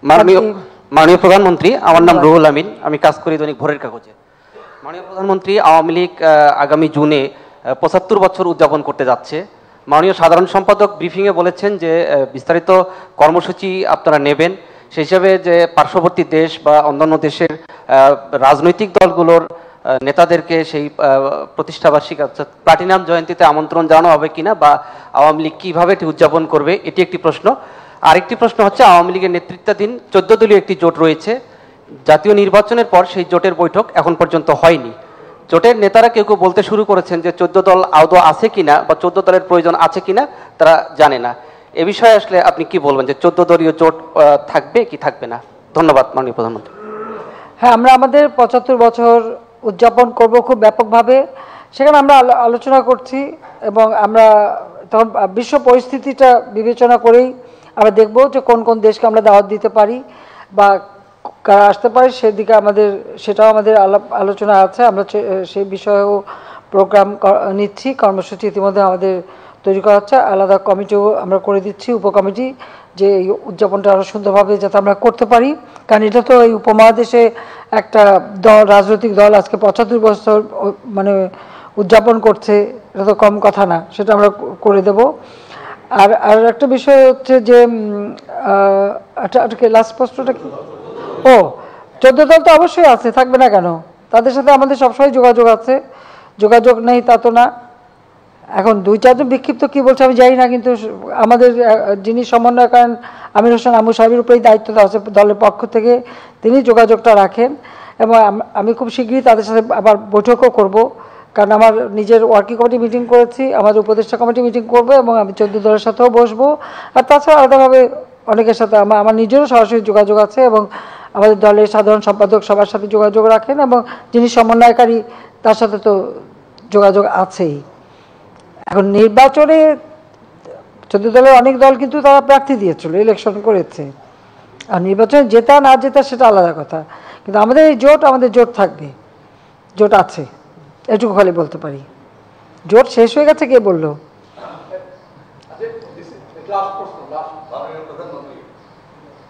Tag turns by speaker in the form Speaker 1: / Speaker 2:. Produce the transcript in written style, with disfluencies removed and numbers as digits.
Speaker 1: মাননীয় মাননীয় প্রধানমন্ত্রী, আমার নাম রুহুল আমিন, আমি কাজ করি দৈনিক ভোরের কাগজে। মাননীয় প্রধানমন্ত্রী, আওয়ামী লীগ আগামী জুনে ৭৫ বছর উদযাপন করতে যাচ্ছে। মাননীয় সাধারণ সম্পাদক ব্রিফিংয়ে বলেছেন যে বিস্তারিত কর্মসূচি আপনারা নেবেন, সেই হিসাবে যে পার্শ্ববর্তী দেশ বা অন্যান্য দেশের রাজনৈতিক দলগুলোর নেতাদেরকে সেই প্রতিষ্ঠাবার্ষিকী অর্থাৎ প্লাটিনাম জয়ন্তীতে আমন্ত্রণ জানানো হবে কিনা, বা আওয়ামী লীগ কীভাবে এটি উদযাপন করবে, এটি একটি প্রশ্ন। আরেকটি প্রশ্ন হচ্ছে, আওয়ামী লীগের নেতৃত্বাধীন 14 দলীয় একটি জোট রয়েছে। জাতীয় নির্বাচনের পর সেই জোটের বৈঠক এখন পর্যন্ত হয়নি। জোটের নেতারা কেউ কেউ বলতে শুরু করেছেন যে 14 দল আদৌ আছে কিনা বা 14 দলের প্রয়োজন আছে কিনা তারা জানে না। এ বিষয়ে আসলে আপনি কি বলবেন যে 14 দলীয় জোট থাকবে কি থাকবে না? ধন্যবাদ মাননীয় প্রধানমন্ত্রী।
Speaker 2: হ্যাঁ, আমরা আমাদের 75 বছর উদযাপন করব খুব ব্যাপকভাবে, সেখানে আমরা আলোচনা করছি এবং আমরা তখন বিশ্ব পরিস্থিতিটা বিবেচনা করেই আমরা দেখব যে কোন কোন দেশকে আমরা দাওয়াত দিতে পারি বা কারা আসতে পারে, সেদিকে সেটাও আমাদের আলোচনা আছে। আমরা সেই বিষয়েও প্রোগ্রাম নিচ্ছি, কর্মসূচি ইতিমধ্যে আমাদের তৈরি করা হচ্ছে, আলাদা কমিটিও আমরা করে দিচ্ছি, উপকমিটি, যে এই উদযাপনটা আরও সুন্দরভাবে যাতে আমরা করতে পারি। কারণ এটা তো এই উপমহাদেশে একটা দল, রাজনৈতিক দল আজকে 75 বছর মানে উদযাপন করছে, এটা তো কম কথা না, সেটা আমরা করে দেব। আর একটা বিষয় হচ্ছে যে লাস্ট প্রশ্নটা কি? ও, 14 দল তো অবশ্যই আছে, থাকবে না কেন? তাদের সাথে আমাদের সবসময় যোগাযোগ আছে, যোগাযোগ নেই তা তো না। এখন 2-4 জন বিক্ষিপ্ত কী বলছে আমি জানি না, কিন্তু আমাদের যিনি সমন্বয়কারী আমির হোসেন আমু সাহেবের উপরেই দায়িত্ব দেওয়া আছে দলের পক্ষ থেকে, তিনি যোগাযোগটা রাখেন এবং আমি খুব শীঘ্রই তাদের সাথে আবার বৈঠকও করব। কারণ আমার নিজের ওয়ার্কিং কমিটি মিটিং করেছি, আমাদের উপদেষ্টা কমিটি মিটিং করব এবং আমি 14 দলের সাথেও বসবো। আর তাছাড়া আলাদাভাবে অনেকের সাথে আমার নিজেরও সরাসরি যোগাযোগ আছে এবং আমাদের দলের সাধারণ সম্পাদক সবার সাথে যোগাযোগ রাখেন এবং যিনি সমন্বয়কারী তার সাথে তো যোগাযোগ আছেই। এখন নির্বাচনে 14 দলের অনেক দল কিন্তু তারা প্রার্থী দিয়েছিল, ইলেকশন করেছে, আর নির্বাচনে জেতা না জেতা সেটা আলাদা কথা, কিন্তু আমাদের এই জোট, আমাদের জোট থাকবে, জোট আছে, এটুকু খালি বলতে পারি। জোট শেষ হয়ে গেছে কে বললো?